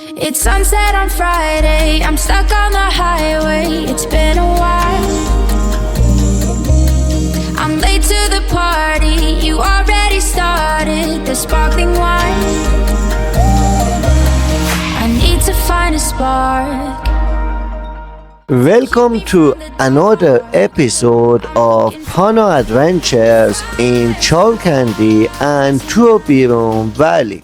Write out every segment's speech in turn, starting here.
It's sunset on Friday, I'm stuck on the highway, it's been a while. I'm late to the party, you already started the sparkling wine. I need to find a spark. Welcome to another episode of Pana Adventures in Chalkandy and Tobiron Valley.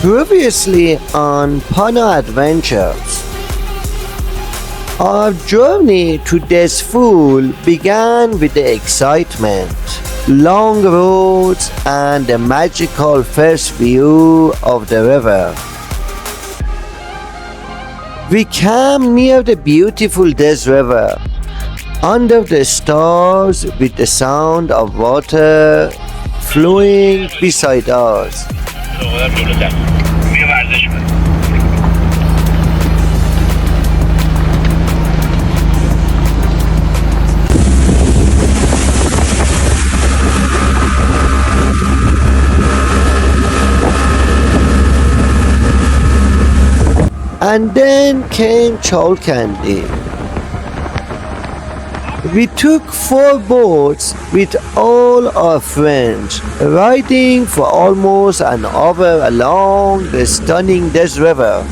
Previously on Pana Adventures, our journey to Dezful began with the excitement, long roads and the magical first view of the river. We came near the beautiful Dez River, under the stars with the sound of water flowing beside us. And then came Chalkandy. We took 4 boats with all our friends, riding for almost an hour along the stunning Dez River.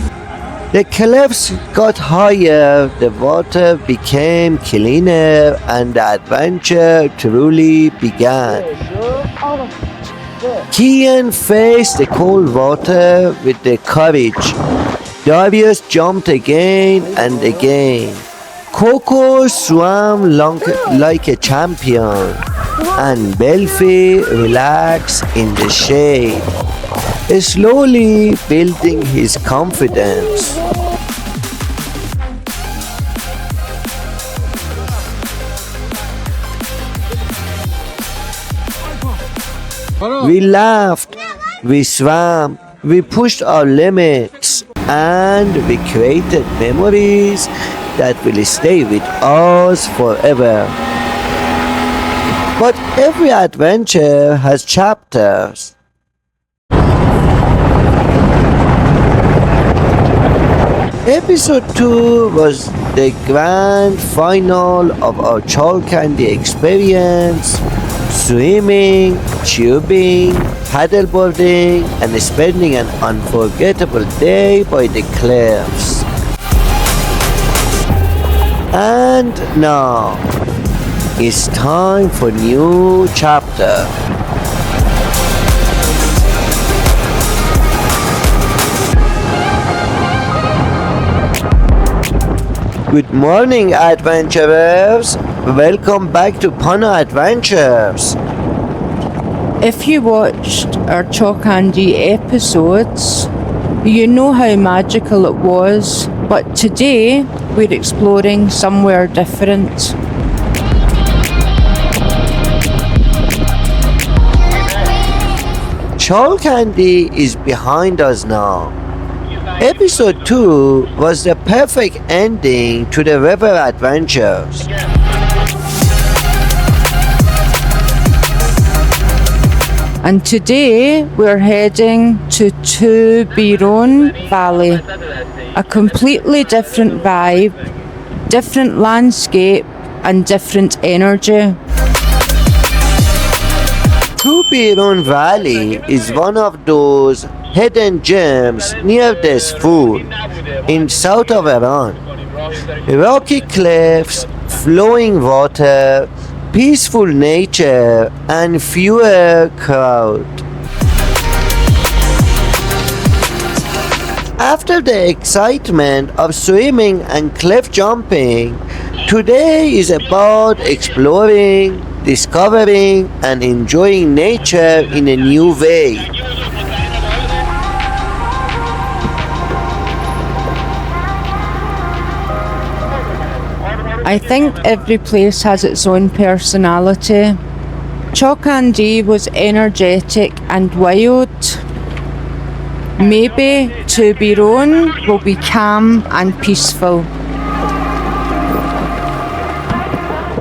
The cliffs got higher, the water became cleaner, and the adventure truly began. Kian faced the cold water with the courage. Darius jumped again and again. Coco swam like a champion, and Belfi relaxed in the shade, slowly building his confidence. We laughed, we swam, we pushed our limits, and we created memories that will stay with us forever. But every adventure has chapters. Episode 2 was the grand final of our Chalkandy experience, swimming, tubing, paddleboarding, and spending an unforgettable day by the cliffs. And now, it's time for new chapter. Good morning, adventurers. Welcome back to Pana Adventures. If you watched our Chalkandy episodes, you know how magical it was, but today we're exploring somewhere different. Chalkandy is behind us now. Episode 2 was the perfect ending to the river adventures. And today we're heading to Tobiron Valley, a completely different vibe, different landscape and different energy. Tobirun Valley is one of those hidden gems near Dezful in south of Iran. Rocky cliffs, flowing water, peaceful nature, and fewer crowd. After the excitement of swimming and cliff jumping, today is about exploring, discovering, and enjoying nature in a new way. I think every place has its own personality. Chalkandy was energetic and wild. Maybe Tobiron will be calm and peaceful.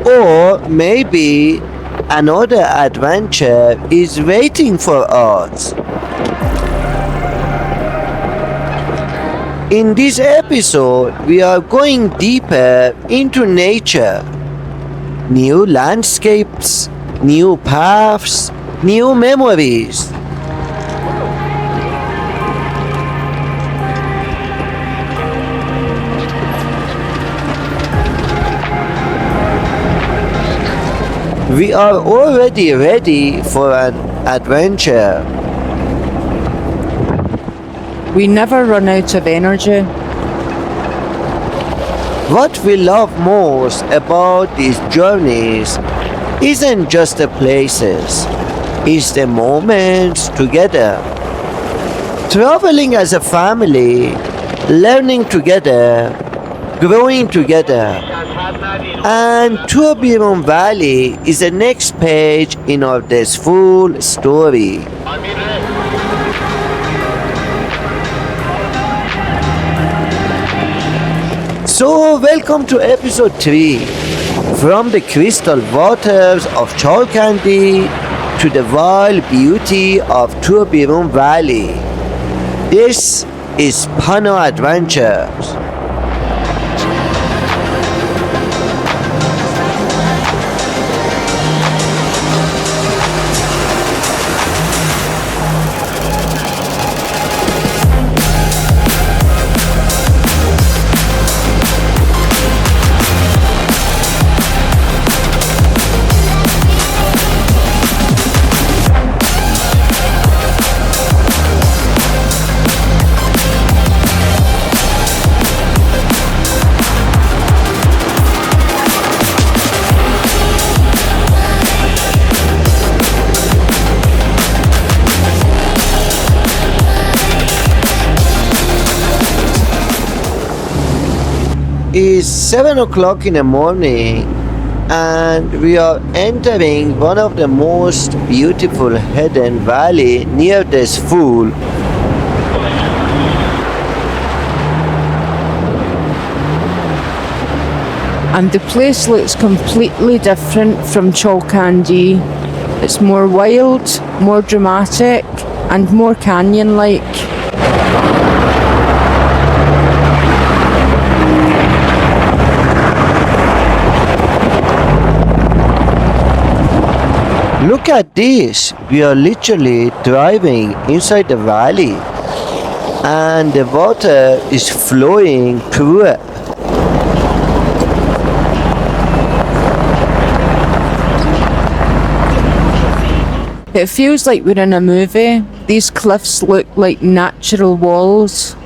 Or maybe another adventure is waiting for us. In this episode, we are going deeper into nature. New landscapes, new paths, new memories. We are already ready for an adventure. We never run out of energy. What we love most about these journeys isn't just the places, it's the moments together. Traveling as a family, learning together, growing together. And Tobiron Valley is the next page in our Dezful story. So welcome to episode 3. From the crystal waters of Chalkandy to the wild beauty of Tobiron Valley. This is Pana Adventures. It's 7 o'clock in the morning and we are entering one of the most beautiful hidden valley near Dezful. And the place looks completely different from Chalkandy. It's more wild, more dramatic, and more canyon-like. Look at this, we are literally driving inside the valley and the water is flowing through it. It feels like we're in a movie. These cliffs look like natural walls.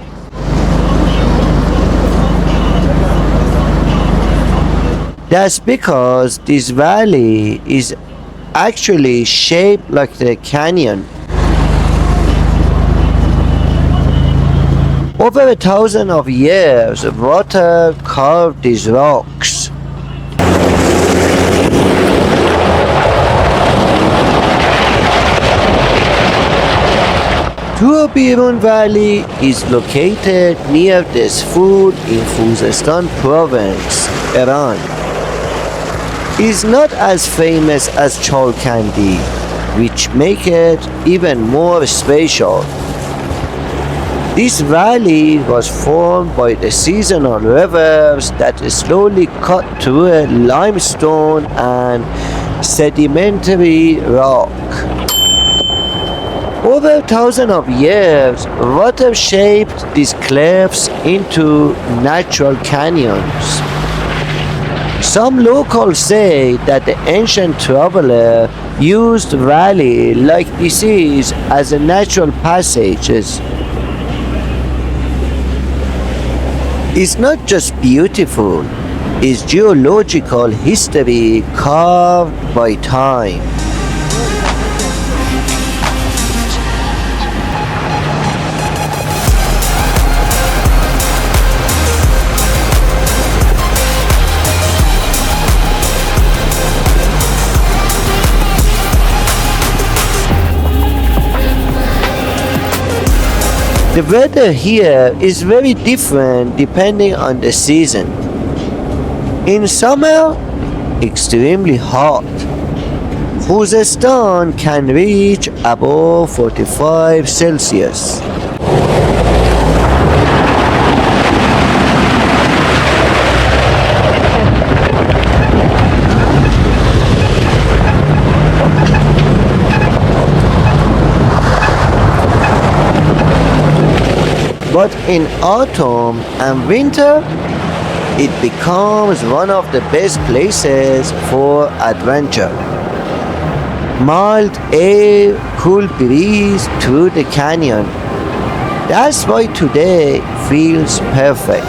That's because this valley is actually shaped like the canyon. Over 1,000 of years, water carved these rocks. Tobiron Valley is located near Dezful in Khuzestan Province, Iran. Is not as famous as Chalkandy, which make it even more special. This valley was formed by the seasonal rivers that slowly cut through limestone and sedimentary rock. Over thousands of years, water shaped these cliffs into natural canyons. Some locals say that the ancient traveler used valley like this is as a natural passages. It's not just beautiful, it's geological history carved by time. The weather here is very different depending on the season. In summer, extremely hot. Khuzestan can reach above 45 Celsius. But in autumn and winter, it becomes one of the best places for adventure. Mild air, cool breeze through the canyon. That's why today feels perfect.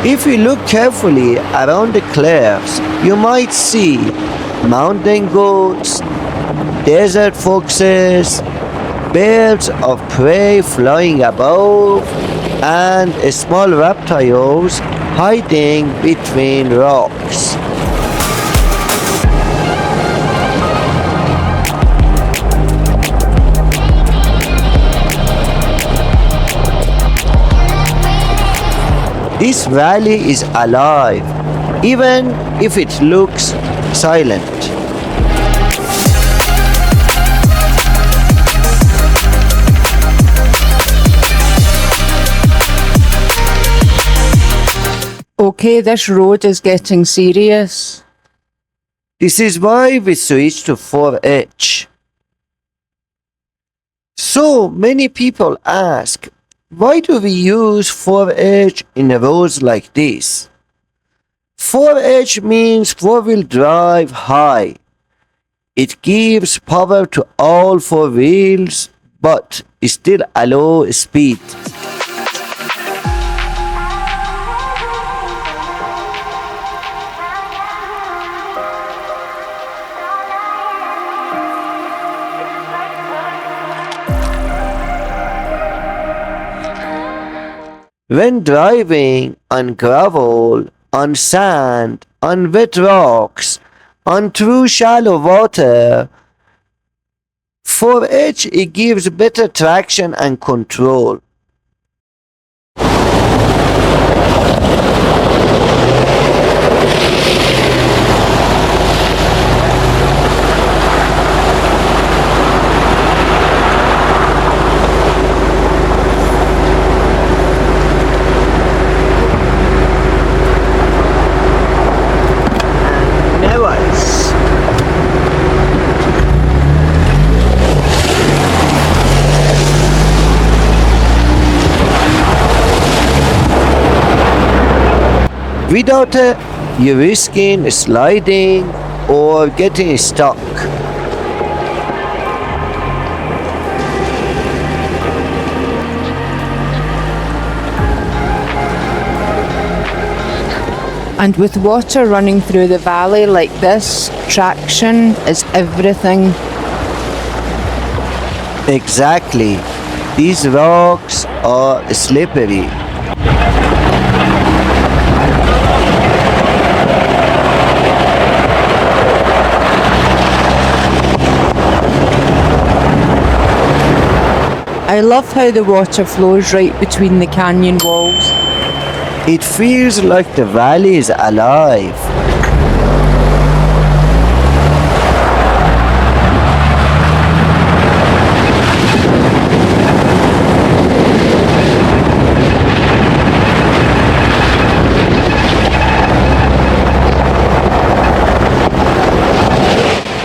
If you look carefully around the cliffs, you might see mountain goats, desert foxes, birds of prey flying above, and small reptiles hiding between rocks. This valley is alive, even if it looks silent. Okay, this road is getting serious. This is why we switched to 4H. So many people ask, why do we use 4H in roads like this? 4H means four-wheel drive high. It gives power to all four wheels, but still allows speed. When driving on gravel, on sand, on wet rocks, on through shallow water, 4H it gives better traction and control. Without it, you're risking sliding or getting stuck. And with water running through the valley like this, traction is everything. Exactly. These rocks are slippery. I love how the water flows right between the canyon walls. It feels like the valley is alive.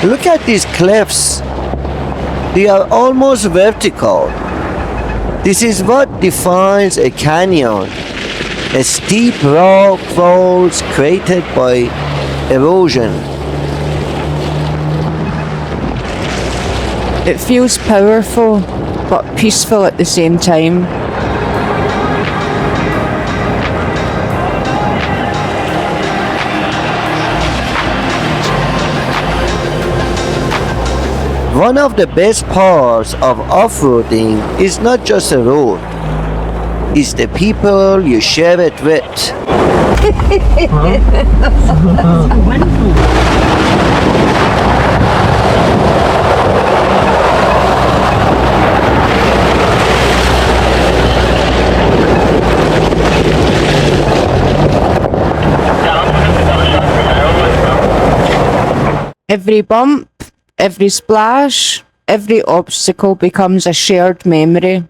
Look at these cliffs. They are almost vertical. This is what defines a canyon. A steep rock falls created by erosion. It feels powerful but peaceful at the same time. One of the best parts of off-roading is not just a road, it's the people you share it with. Every bump, every splash, every obstacle becomes a shared memory.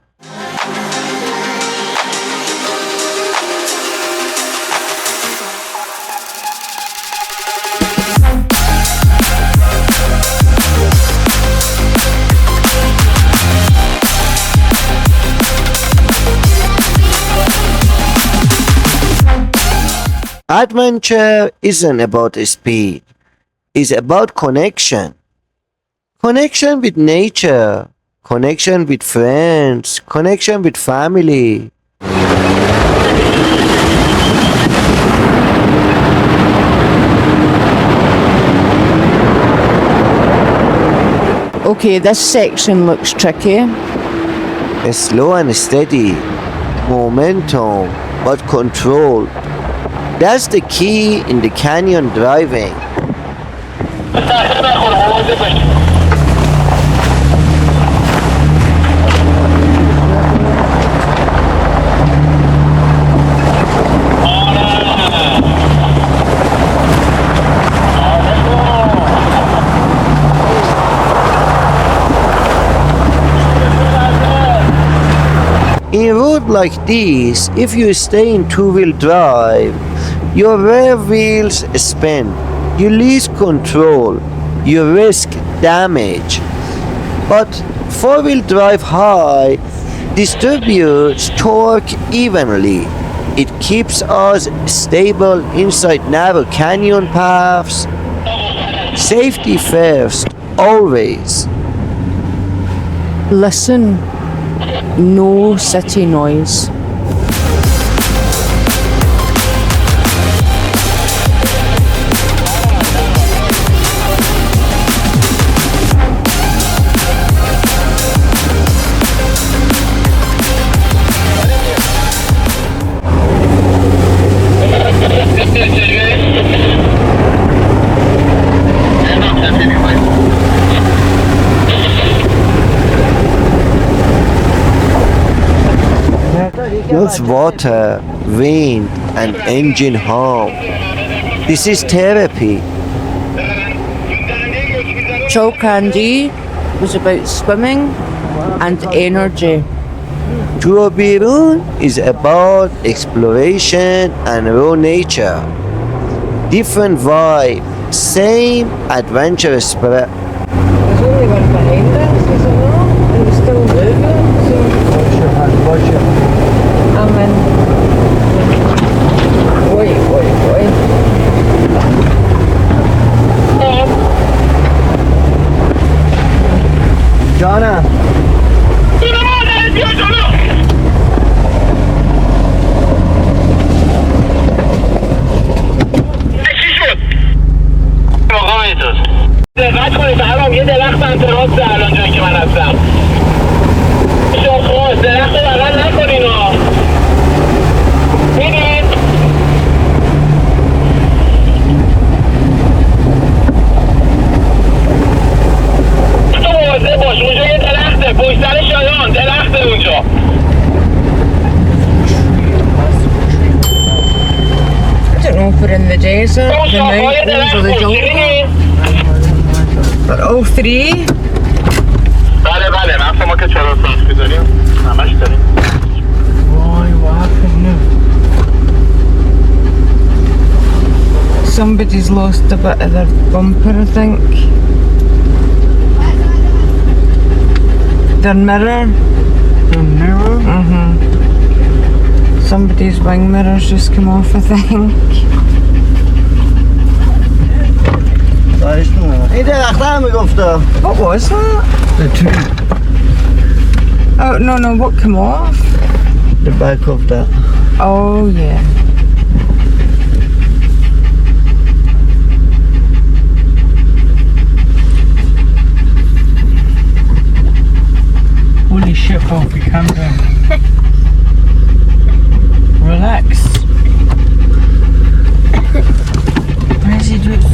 Adventure isn't about speed, it's about connection. Connection with nature, connection with friends, connection with family. Okay, this section looks tricky. Slow and steady, momentum but controlled. That's the key in the canyon driving. In a road like this, if you stay in two-wheel drive, your rear wheels spin, you lose control, you risk damage. But four-wheel drive high distributes torque evenly. It keeps us stable inside narrow canyon paths. Safety first, always. Listen, no city noise. There's water, wind, and engine hum. This is therapy. Chalkandy was about swimming and energy. Tobiron is about exploration and raw nature. Different vibe, same adventure spirit. There's only one behind us, is there not? And we're still moving, so Watch your hand. I'm in. Wait. Jana. دقت کنید الان یه درخت سمت راست الان جایی که من هستم شاخه‌ها درخت رو بغل نکنین ها ببینید تو مواظب باش اونجا یه درخته پشت سر شایان درخته اونجا we're in the desert, the mountains, or the jungle. But all three. بله بله من شما که 4 ساعت می‌ذاریم همش داریم. Why, what happened now? Somebody's lost a bit of their bumper, I think. Their mirror. The mirror? Somebody's wing mirror's just come off, I think. این درخته هم میگفته. What was that? The tree. Oh, no, what came off? The back of that. Oh, yeah. Holy shit, Bob, you calm down. Relax. Why is he doing so?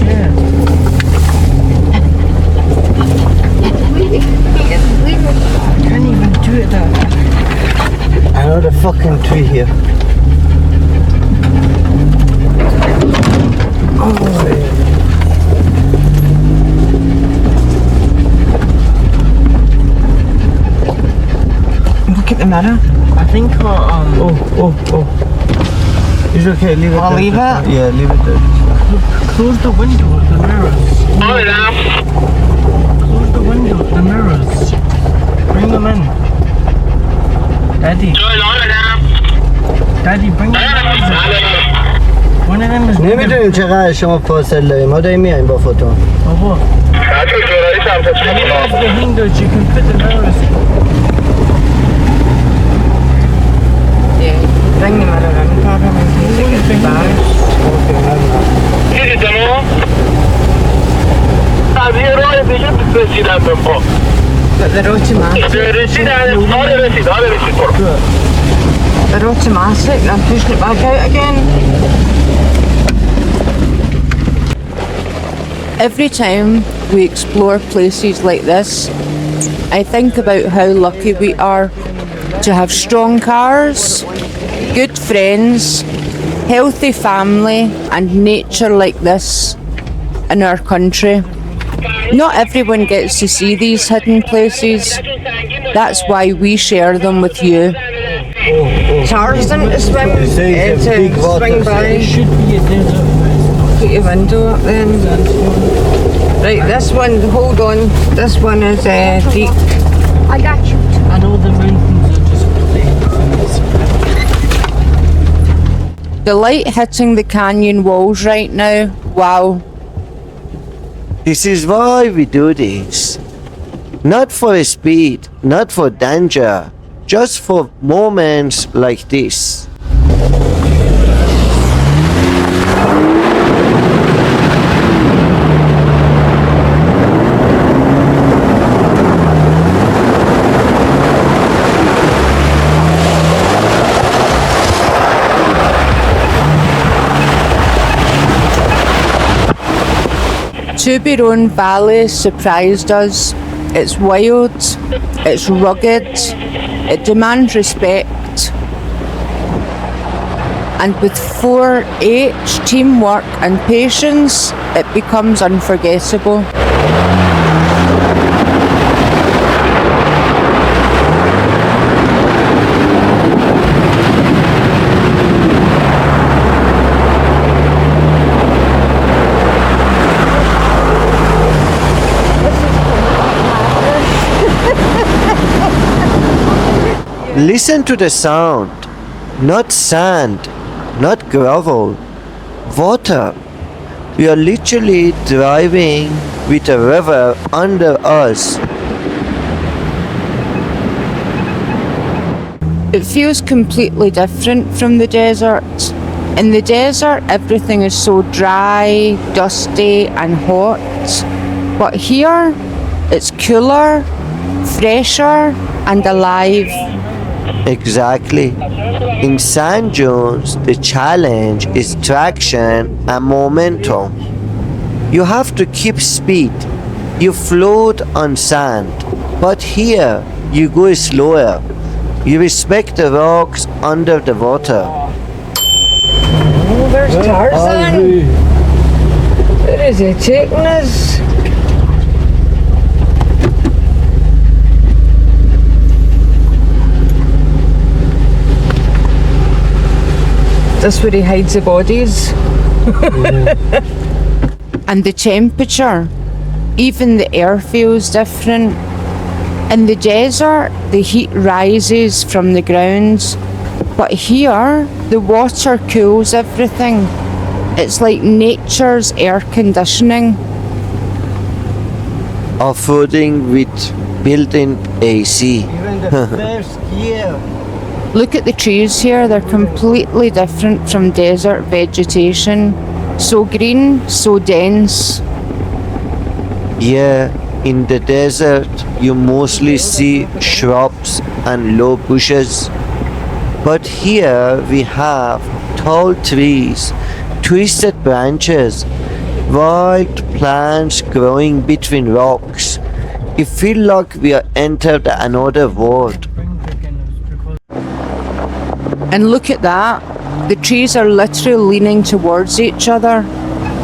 Yeah. I can't even do it that way. Another fucking tree here. Look at the mirror. I think It's okay, leave it I'll there. leave it? Yeah, leave it there. close the window of the mirrors. Hola. Close the window of the mirrors. Bring them in. Daddy, Daddy, bring them in. One of them is نمیدونیم چقدر شما فاصله داریم. ما داریم میایم با فوتون. Baba, close the windows, you can put the mirrors. Yeah, bring the mirror in, Papa, in case it gets bad. دیدی تمام؟ از یه راه دیگه رسیدم به پا. But they're automatic. رسید برو. They're automatic. I'm pushing it back out again. Every time we explore places like this, I think about how lucky we are to have strong cars, good friends, healthy family, and nature like this in our country. Not everyone gets to see these hidden places. That's why we share them with you. Tarzan to swim, It's a big water. swing by. It should be a desert. Put your window up then. Right, this one, hold on. This one is deep. I got you. And all the mountains are just plain. The light hitting the canyon walls right now. Wow. This is why we do this. Not for speed, not for danger, just for moments like this. Tobiron Valley surprised us. It's wild, it's rugged, it demands respect. And with 4H, teamwork and patience, it becomes unforgettable. Listen to the sound. Not sand, not gravel, water. We are literally driving with a river under us. It feels completely different from the desert. In the desert, everything is so dry, dusty, and hot. But here, it's cooler, fresher, and alive. Exactly. In sand dunes, the challenge is traction and momentum. You have to keep speed. You float on sand. But here, you go slower. You respect the rocks under the water. Oh, there's Tarzan. Where is he taking us? This where he hides the bodies. And the temperature, even the air feels different. In the desert, the heat rises from the ground, but here, the water cools everything. It's like nature's air conditioning. Off-roading with built-in AC. Even the first year. Look at the trees here, they're completely different from desert vegetation. So green, so dense. Yeah, in the desert you mostly see shrubs and low bushes. But here we have tall trees, twisted branches, wild plants growing between rocks. It feels like we are entered another world. And look at that. The trees are literally leaning towards each other.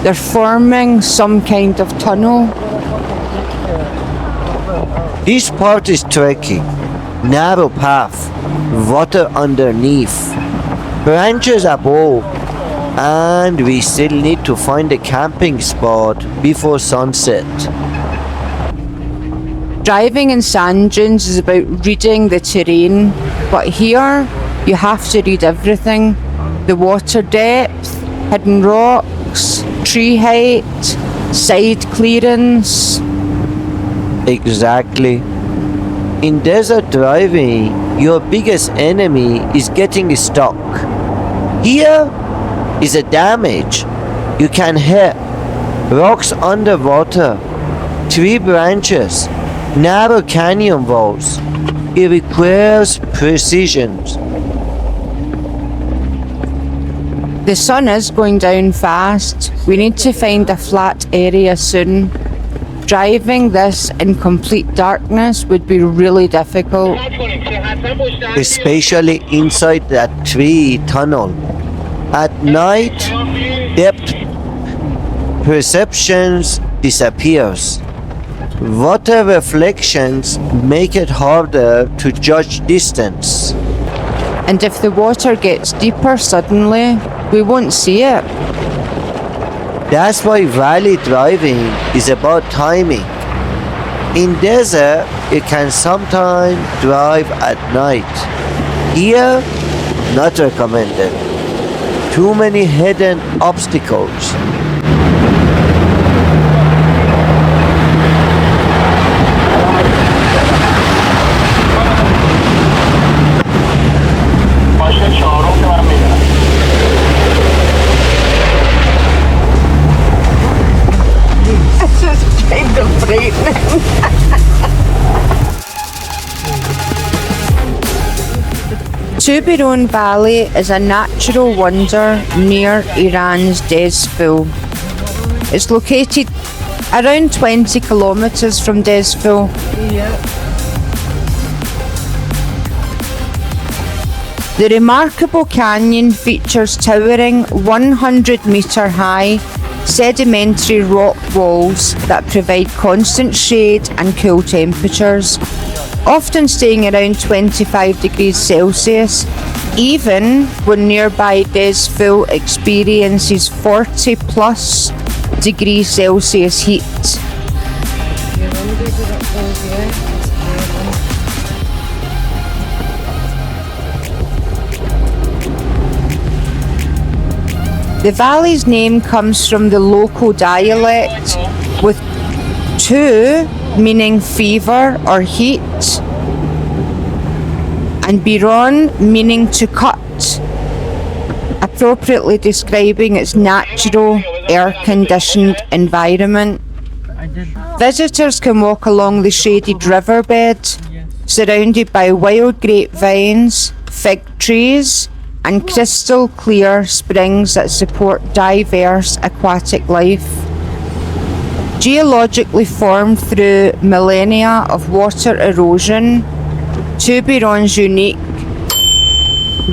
They're forming some kind of tunnel. This part is tricky. Narrow path, water underneath, branches above, and we still need to find a camping spot before sunset. Driving in sand dunes is about reading the terrain, but here you have to read everything. The water depth, hidden rocks, tree height, side clearance. Exactly. In desert driving, your biggest enemy is getting stuck. Here is a damage. You can hit rocks underwater, tree branches, narrow canyon walls. It requires precision. The sun is going down fast. We need to find a flat area soon. Driving this in complete darkness would be really difficult. Especially inside that tree tunnel. At night, depth perceptions disappears. Water reflections make it harder to judge distance. And if the water gets deeper suddenly, we won't see it. That's why valley driving is about timing. In desert, you can sometimes drive at night. Here, not recommended. Too many hidden obstacles. Tobiron Valley is a natural wonder near Iran's Dezful. It's located around 20 kilometers from Dezful. The remarkable canyon features towering 100-meter high sedimentary rock walls that provide constant shade and cool temperatures, often staying around 25 degrees Celsius, even when nearby Dezful experiences 40 plus degrees Celsius heat. The valley's name comes from the local dialect, with tu meaning fever or heat, and biron meaning to cut, appropriately describing its natural air-conditioned environment. Visitors can walk along the shaded riverbed, surrounded by wild grapevines, fig trees, and crystal clear springs that support diverse aquatic life. Geologically formed through millennia of water erosion, Tobiron's unique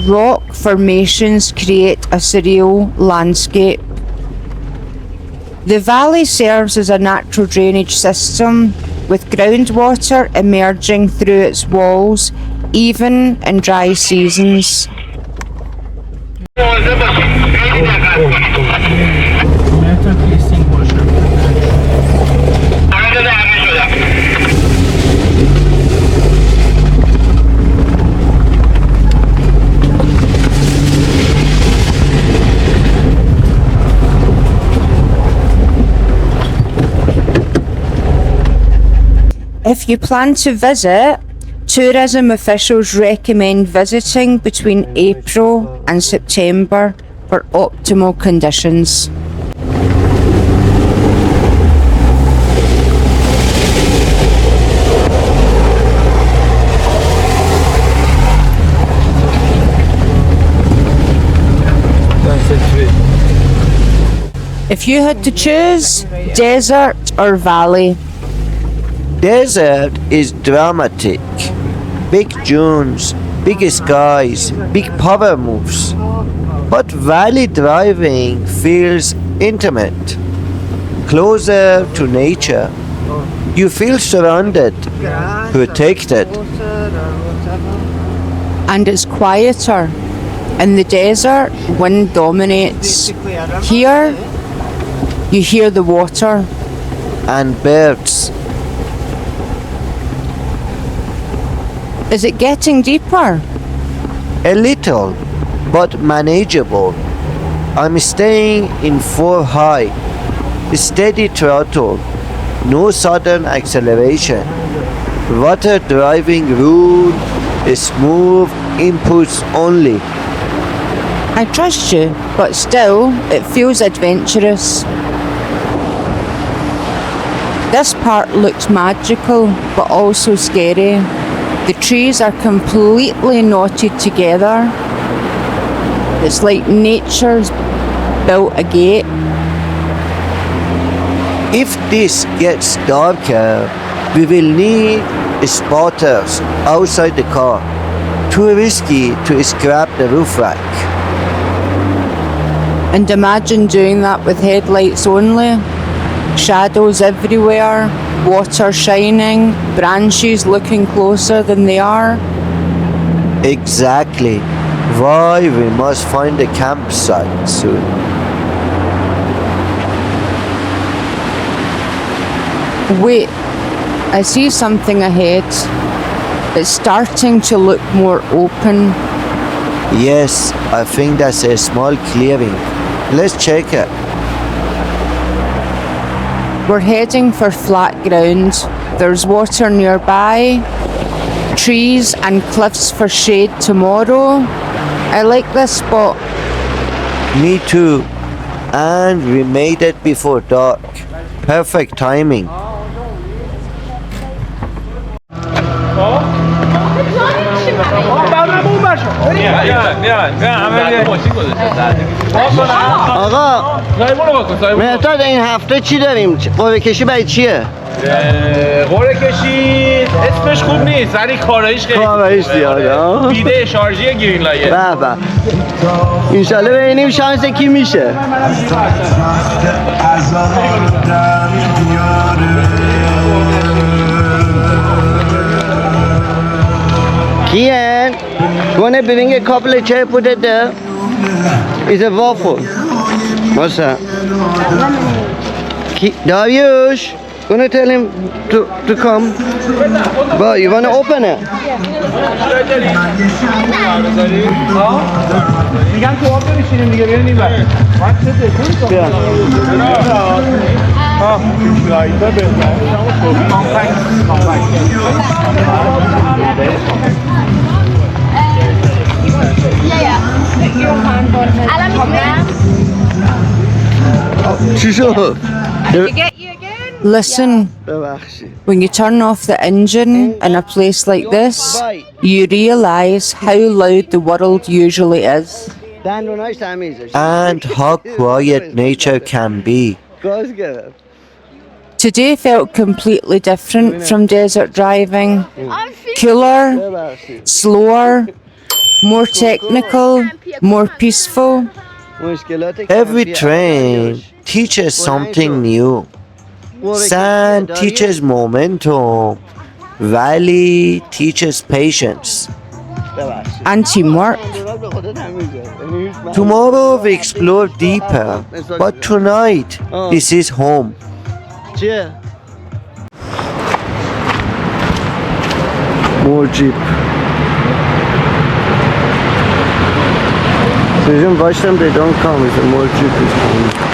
Rock formations create a surreal landscape. The valley serves as a natural drainage system, with groundwater emerging through its walls, even in dry seasons. مواظب باشید خیلی دقت کنید متر پیسینگ باشه وارد درمی شدم If you plan to visit, tourism officials recommend visiting between April and September for optimal conditions. If you had to choose, desert or valley? Desert is dramatic. Big dunes, big skies, big power moves. But valley driving feels intimate, closer to nature. You feel surrounded, protected. And it's quieter. In the desert, wind dominates. Here, you hear the water. And birds. Is it getting deeper? A little, but manageable. I'm staying in 4 high. Steady throttle. No sudden acceleration. Water driving rule. Smooth inputs only. I trust you, but still, it feels adventurous. This part looks magical, but also scary. The trees are completely knotted together. It's like nature's built a gate. If this gets darker, we will need spotters outside the car. Too risky to scrap the roof rack. And imagine doing that with headlights only. Shadows everywhere, water shining, branches looking closer than they are. Exactly. Why we must find a campsite soon. Wait, I see something ahead. It's starting to look more open. Yes, I think that's a small clearing. Let's check it. We're heading for flat ground. There's water nearby, trees and cliffs for shade tomorrow. I like this spot. Me too. And we made it before dark. Perfect timing. آقا مهداد این هفته چی داریم؟ قرعه کشی برای چیه؟ قرعه کشی اسمش خوب نیست ولی کارایش خیلی کارایش زیاده. بیده شارژی گرین لایه. به به انشالله ببینیم شانس کی میشه. Kian, wanna bring a couple of chairs, put it there? It's a waffle. What's that? Dariush, gonna tell him to come. But you wanna open it? میگن تو آب بشینیم دیگه بریم این بر چی شد؟ Listen, ببخشید. when you turn off the engine in a place like this, you realise how loud the world usually is. دندوناش تمیزه. And how quiet nature can be. گاز گرفت. Today felt completely different from desert driving. Cooler, ببخشید. slower, More technical, more peaceful. Every train teaches something new. Sand teaches momentum. Valley teaches patience. And teamwork. Tomorrow we explore deeper, but tonight this is home. چیه؟ More jeep. So you can watch them, they don't come if the more jeep is coming.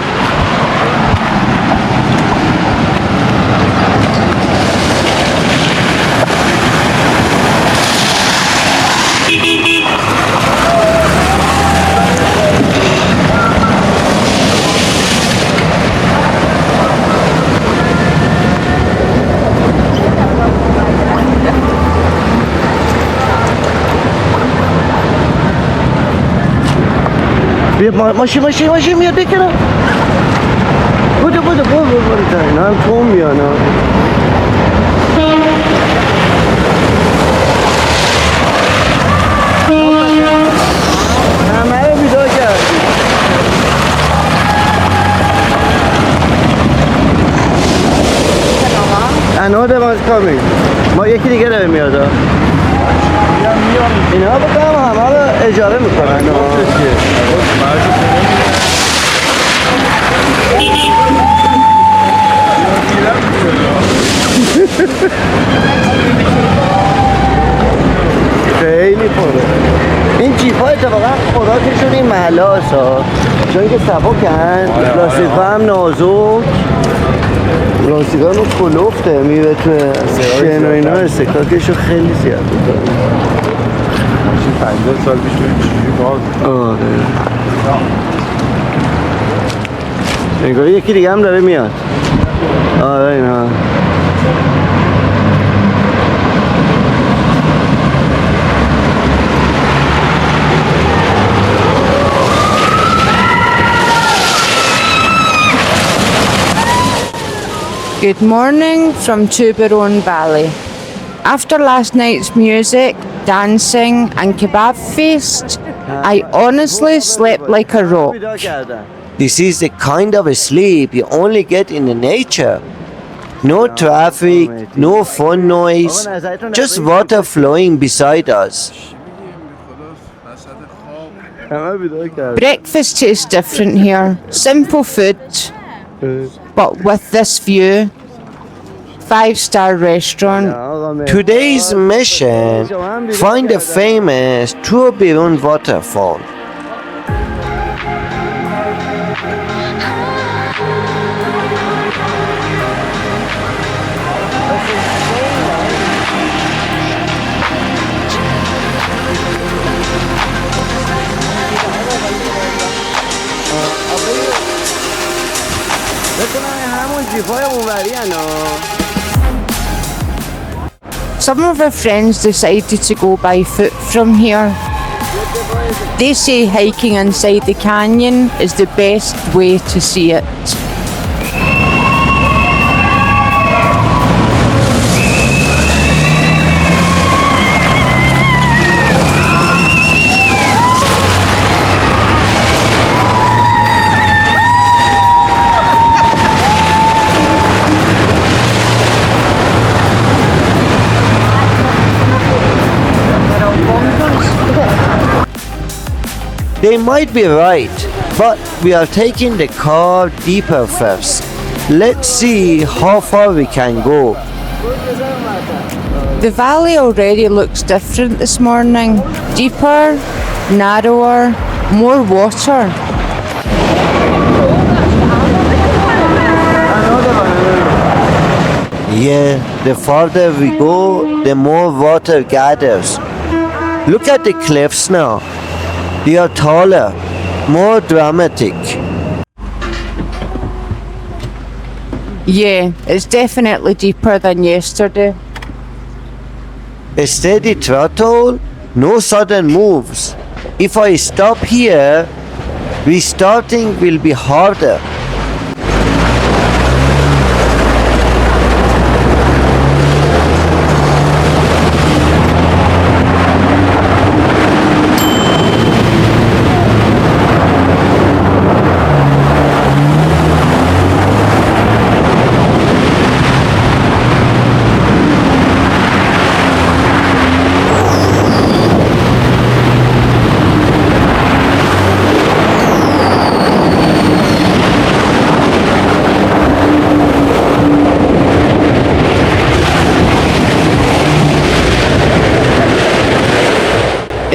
ماشین میاد بکنم بودو نه هم تو میاد همه رو بیدار کردی another one's coming ما یکی دیگه داره میاد اینا بکنم همه رو اجاره میکنن خیلی پره این جیپ ها اتفاقا خوراکشون این محله هاست چون که سبکن لاستیک هم نازک لاستیک ها رو کلوفته میره تو شن و اینا استکاکشو خیلی زیاد میکنه 50 سال پیش بریم چجوری باز آره نگاه یکی دیگه هم داره میاد آره اینا Good morning from Tobiron Valley. After last night's music, dancing and kebab feast, I honestly slept like a rock. This is the kind of a sleep you only get in the nature. No traffic, no phone noise, just water flowing beside us. Breakfast tastes different here. Simple food, but with this view. 5-star restaurant. Today's mission, find the famous Tobiron Waterfall. Some of our friends decided to go by foot from here. They say hiking inside the canyon is the best way to see it. They might be right, but we are taking the car deeper first. Let's see how far we can go. The valley already looks different this morning. Deeper, narrower, more water. Yeah, the farther we go, the more water gathers. Look at the cliffs now. They are taller, more dramatic. Yeah, it's definitely deeper than yesterday. A steady throttle, no sudden moves. If I stop here, restarting will be harder.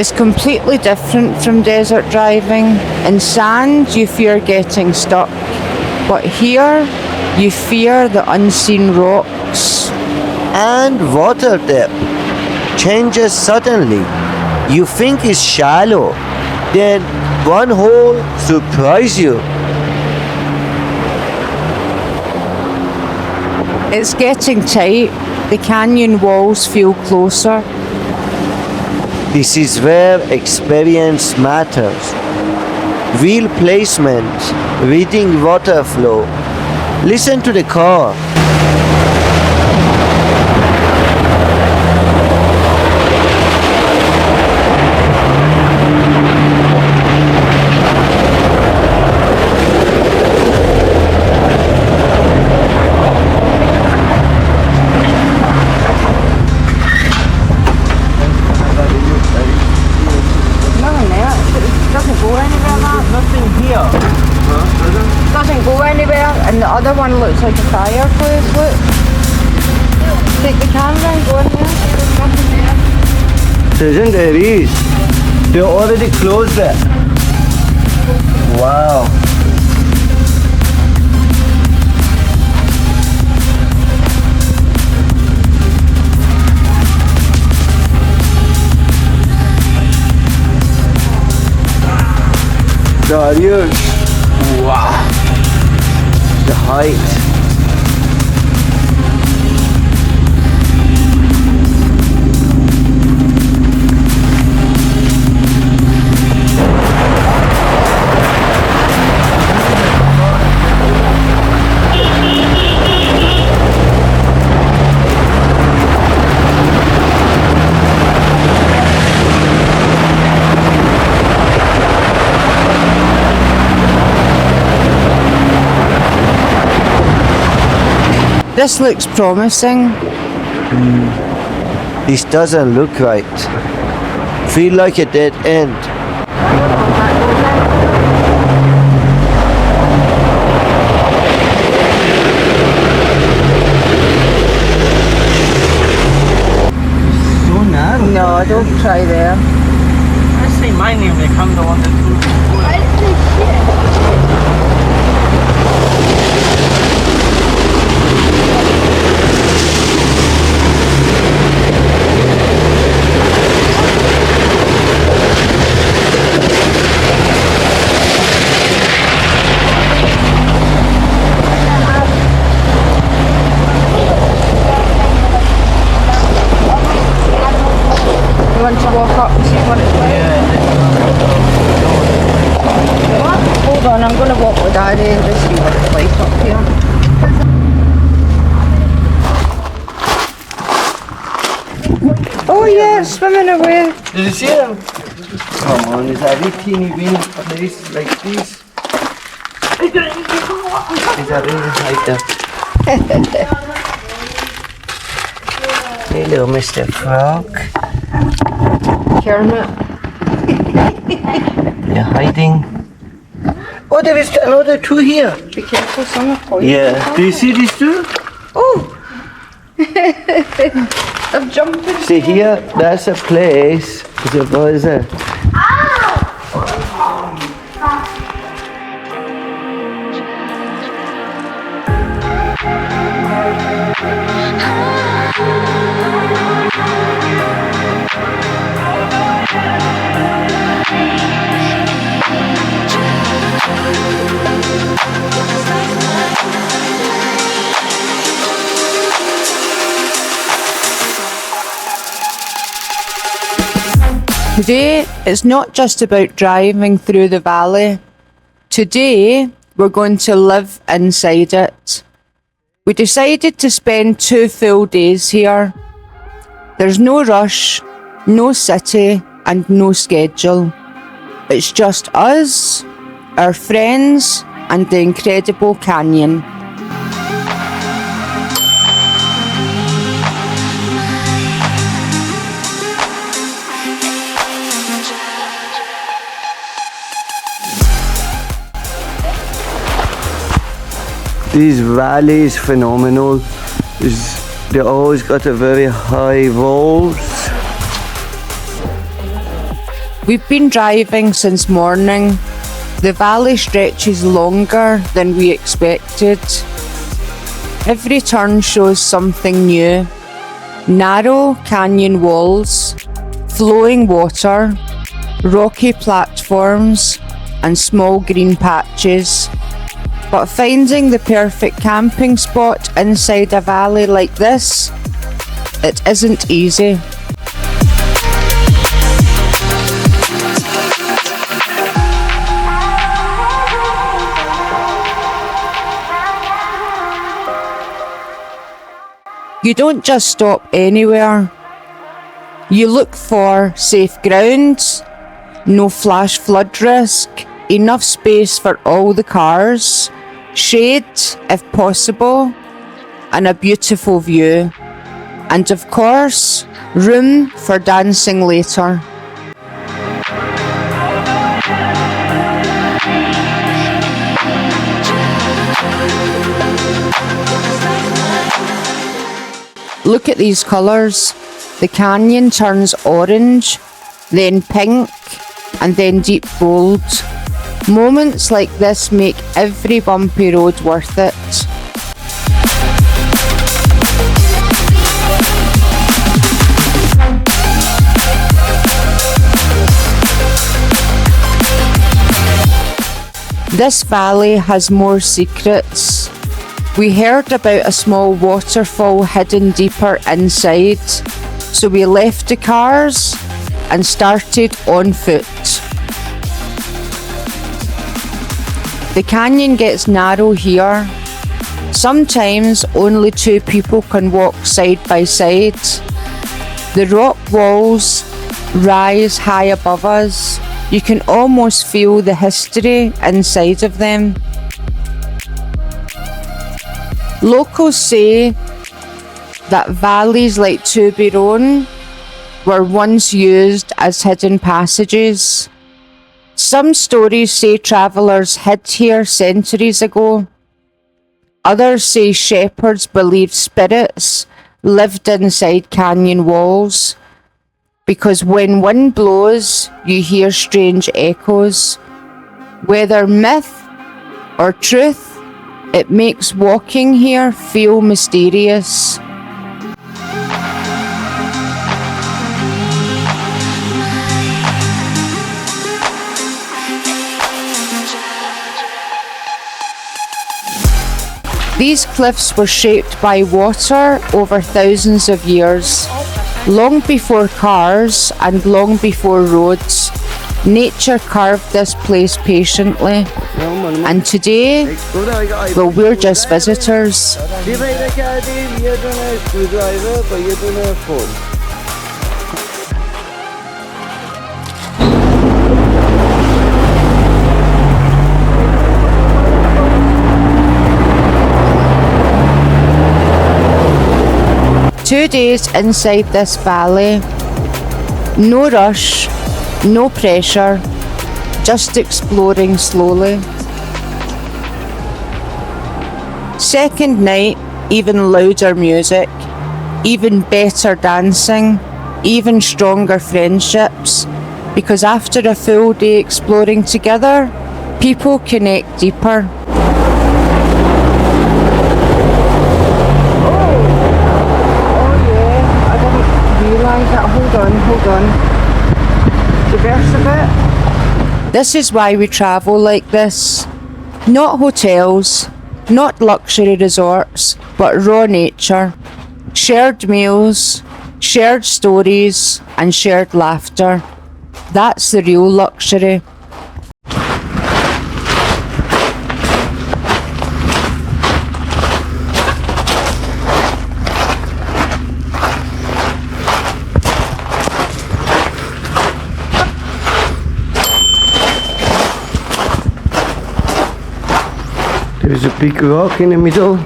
It's completely different from desert driving. In sand, you fear getting stuck, but here, you fear the unseen rocks. And water depth changes suddenly. You think it's shallow, then one hole surprises you. It's getting tight. The canyon walls feel closer. This is where experience matters. Wheel placement, reading water flow. Listen to the car. Nothing there. It doesn't go anywhere, Mark. Nothing here. Doesn't go anywhere, and the other one looks like a fireplace. Look. Take the camera and go in there. There's nothing there. Isn't there is? They already closed it. Wow. Darius. Wow. The height. This looks promising. This doesn't look right. Feel like a dead end. So narrow. No, don't try there. I say my name, they come the one that You want to walk up and see what it's like? Hold on, I'm going to walk with Daddy and just see what it's like up here. Oh yeah, it's swimming away. Did you see them? Come on, is a wee teeny weeny place like this? Is a really like that? Hello, Mr. Frog. Kermit. You're hiding. Oh, there is another two here. Be careful, son. Yeah. Do you see these two? Oh! I'm jumping. See here, that's a place. What is it? Today, it's not just about driving through the valley. Today, we're going to live inside it. We decided to spend 2 full days here. There's no rush, no city, and no schedule. It's just us, our friends, and the incredible canyon. This valley is phenomenal. They always got a very high walls. We've been driving since morning. The valley stretches longer than we expected. Every turn shows something new. Narrow canyon walls, flowing water, rocky platforms, and small green patches. But finding the perfect camping spot inside a valley like this, it isn't easy. You don't just stop anywhere. You look for safe grounds, no flash flood risk, enough space for all the cars, shade if possible, and a beautiful view. And of course, room for dancing later. Look at these colours. The canyon turns orange, then pink, and then deep gold. Moments like this make every bumpy road worth it. This valley has more secrets. We heard about a small waterfall hidden deeper inside, so we left the cars and started on foot. The canyon gets narrow here. Sometimes only two people can walk side by side. The rock walls rise high above us. You can almost feel the history inside of them. Locals say that valleys like Tobiron were once used as hidden passages. Some stories say travellers hid here centuries ago. Others say shepherds believed spirits lived inside canyon walls, because when wind blows, you hear strange echoes. Whether myth or truth, it makes walking here feel mysterious. These cliffs were shaped by water over thousands of years. Long before cars and long before roads, nature carved this place patiently. And today, well, we're just visitors. Two days inside this valley. No rush, no pressure, just exploring slowly. Second night, even louder music, even better dancing, even stronger friendships, because after a full day exploring together, people connect deeper. Hold on. Reverse a bit. This is why we travel like this. Not hotels, not luxury resorts, but raw nature. Shared meals, shared stories, and shared laughter. That's the real luxury. There's a big rock in the middle.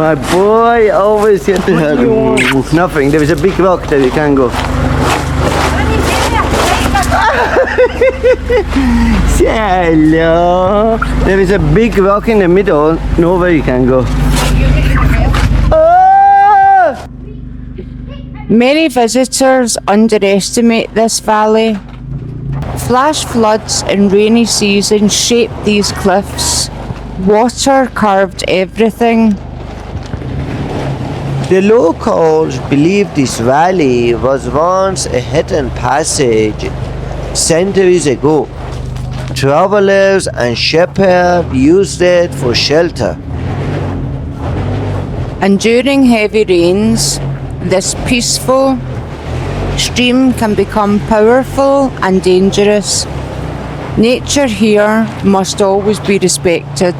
My boy always here to help. Nothing. There is a big rock that you can go. Say hello. There is a big rock in the middle. Nowhere you can go. Oh! Many visitors underestimate this valley. Flash floods in rainy seasons shaped these cliffs. Water carved everything. The locals believe this valley was once a hidden passage centuries ago. Travelers and shepherds used it for shelter. And during heavy rains, this peaceful stream can become powerful and dangerous. Nature here must always be respected.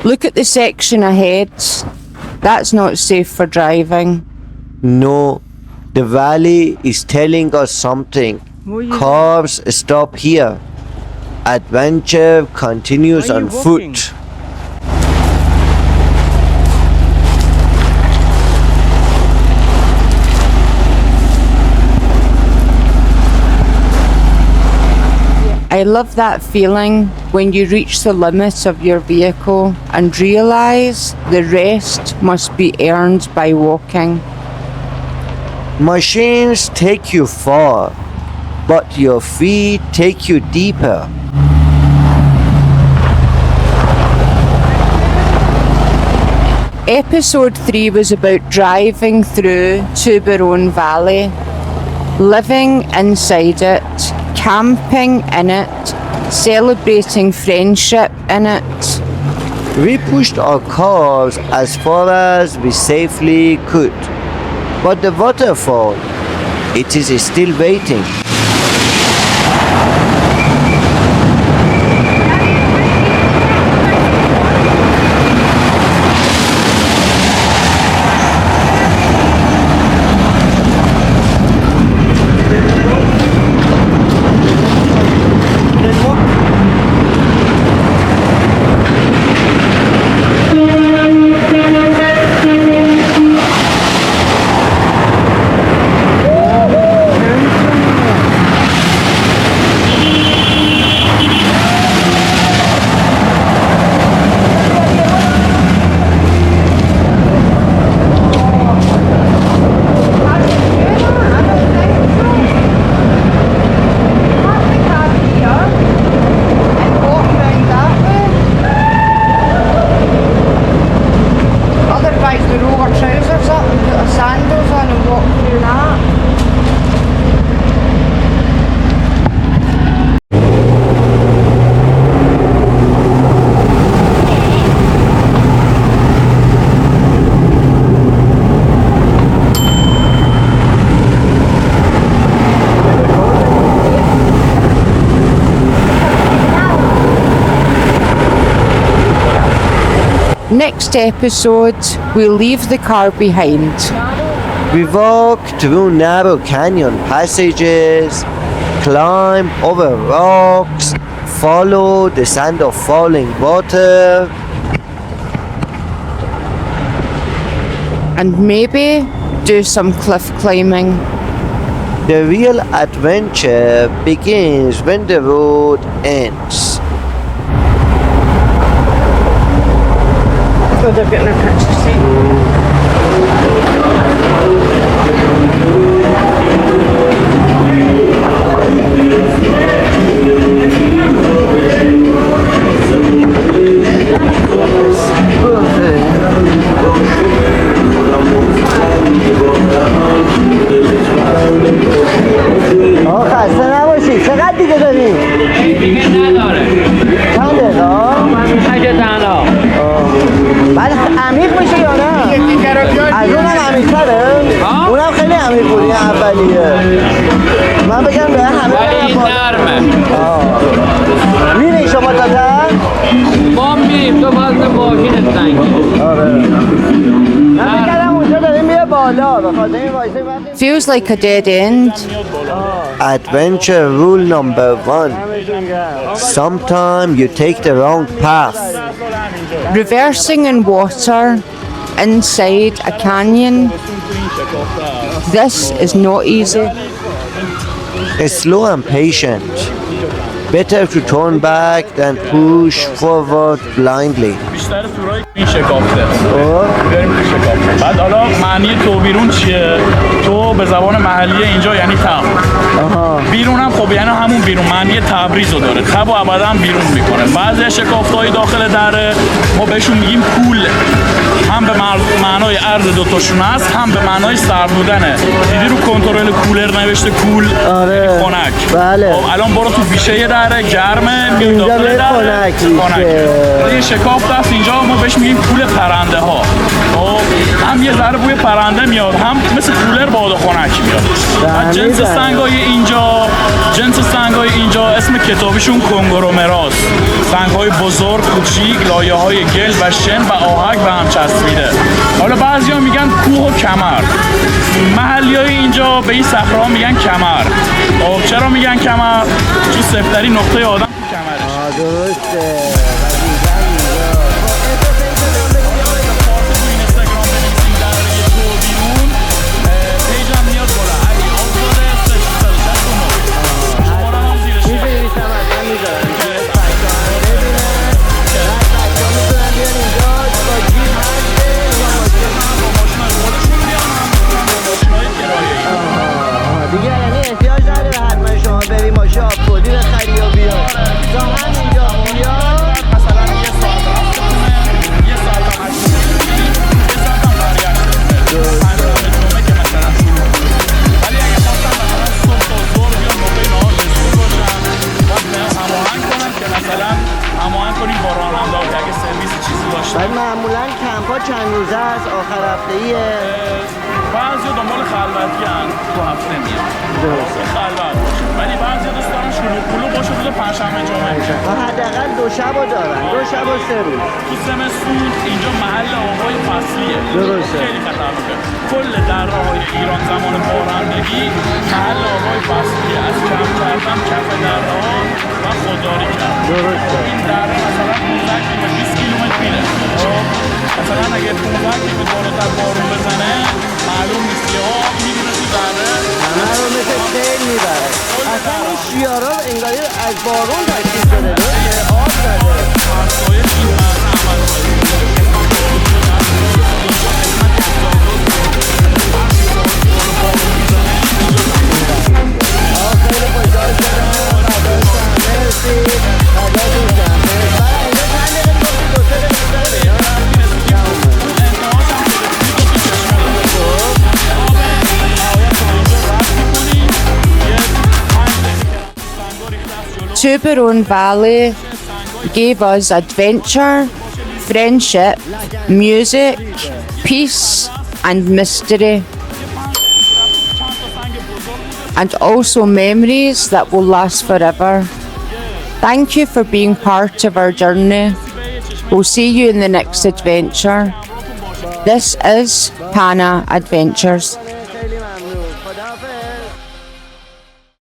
Look at the section ahead. That's not safe for driving. No, the valley is telling us something. Cars stop here. Adventure continues on foot. I love that feeling when you reach the limit of your vehicle and realise the rest must be earned by walking. Machines take you far, but your feet take you deeper. Episode 3 was about driving through Tobiron Valley, living inside it, camping in it, celebrating friendship in it. We pushed our cars as far as we safely could, but the waterfall, it is still waiting. Next episode, we'll leave the car behind. We walk through narrow canyon passages, climb over rocks, follow the sound of falling water, And maybe do some cliff climbing. The real adventure begins when the road ends. So they're getting a picture خسته نباشی چقدر دیگه داریم؟ دیگه نداره چند دقیقه؟ اگه تنها بعد عمیق میشه یا نه؟ از اونم عمیق‌تره؟ اونم خیلی عمیق بود این اولیه من بگم به همه ولی این نرمه میرین شما تا ما میریم تو وزن ماشینت سنگی. آره. من میگم اونجا داره میره بالا به خاطر این وایسه وقتی Feels like a dead end. Adventure rule number 1. Sometimes you take the wrong path. Reversing in water inside a canyon. This is not easy. Slow and patient. Better to turn back than push forward blindly. بیشتر تورای این شکافته بریم تو شکافته. بعد حالا معنی توبیرون چیه؟ تو به زبان محلی اینجا یعنی تب. بیرون هم خب یعنی همون بیرون معنی تبریز رو داره. تب و ابدا بیرون میکنه. بعضی شکافت‌های داخل دره ما بهشون میگیم کول. هم به معنای عرض دوتاشون هست هم به معنای سرد بودنه. دیدی رو کنترل کولر نوشته کول؟ آره. خنک. بله. خب الان برو تو بیشه دره گرمه میاد داخل به دره خنک. یه شکافت هست اینجا ما بهش میگیم کول پرنده ها. خب هم یه ذره بوی پرنده میاد هم مثل کولر باد خنک میاد. بعد جنس سنگای اینجا اسم کتابیشون کنگرومراس. سنگ‌های بزرگ، کوچیک، لایه‌های گل و شن و آهک به هم چسبیده. حالا بعضیا میگن کوه و کمر. محلیای اینجا به این صخره‌ها میگن کمر. خب چرا میگن کمر؟ چون سفترین نقطه آدم تو کمرش. درسته. دیگه یعنی احتیاج نداره حتما شما بری ماشین آفرودی بخری یا بیاد تا همینجا بیاد مثلا یه ساعت رفت خونه یه ساعت هم هشت یه ساعت هم برگشت 5 ساعت که مثلا شروع ولی اگه خواستم مثلا صبح تا ظهر بیان موقع نهار رسیده باشن باید هماهنگ کنن که مثلا هماهنگ کنیم با راننده که اگه سرویس چیزی داشتن. بعد معمولا کمپا چند روزه است آخر هفته‌ایه بعضی دنبال خلوتی هن تو هفته میان درسته خلوت باشه ولی بعضی دوست دارن شلوغ پلو باشه روز پنجشنبه جمعه و حداقل 2 شب رو دارن 2 شب و 3 روز تو زمستون اینجا محل آبای فصلیه درسته خیلی خطرناکه کل دره‌های ایران زمان بارندگی محل آبای فصلیه از کم کردن کف دره‌ها و خودداری کرد درسته این دره مثلا 15 کیلومتر 20 کیلومتر میره مثلا اگه 15 کیلومتر بالاتر بارون بزنه معلوم نیست که آب می‌بینه تو دره همه رو مثل سیل میبره اصلا این شیارا انگاری از بارون تشکیل شده درسته آب زده همسایه این خیلی خوشحال شدم مرسی خدا دوستم برای اینجا چند دقیقه گفتی 2-3 دقیقه Tobiron Valley gave us adventure, friendship, music, peace, and mystery. And also memories that will last forever. Thank you for being part of our journey. We'll see you in the next adventure. This is Pana Adventures.